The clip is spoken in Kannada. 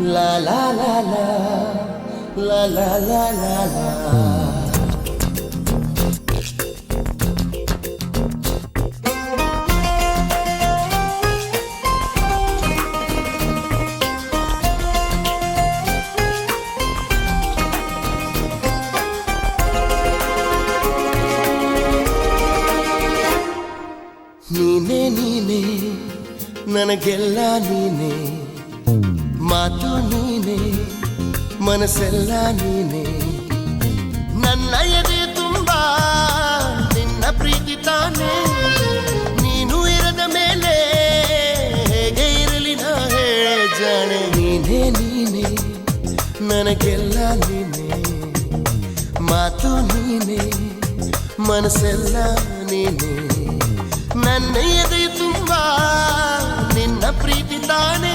La la la la, la la la la la. ನೀನೇ ನೀನೇ ನನಗೆಲ್ಲ ನೀನೇ, ಮಾತು ನೀನೇ ಮನಸ್ಸೆಲ್ಲ ನೀನೇ, ನನ್ನ ಎದೆ ತುಂಬ ನಿನ್ನ ಪ್ರೀತಿ ತಾನೇ, ನೀನು ಇರದ ಮೇಲೆ ಹೇಗೆ ಇರಲಿ ನಾ ಹೇಳೆ ಜಾಣೆ. ನೀನೇ ನೀನೇ ನನಗೆಲ್ಲ ನೀನೇ, ಮಾತು ನೀನೇ ಮನಸ್ಸೆಲ್ಲ ನೀನೇ, ನನ್ನ ಎದೆ ತುಂಬ ನಿನ್ನ ಪ್ರೀತಿ ತಾನೇ.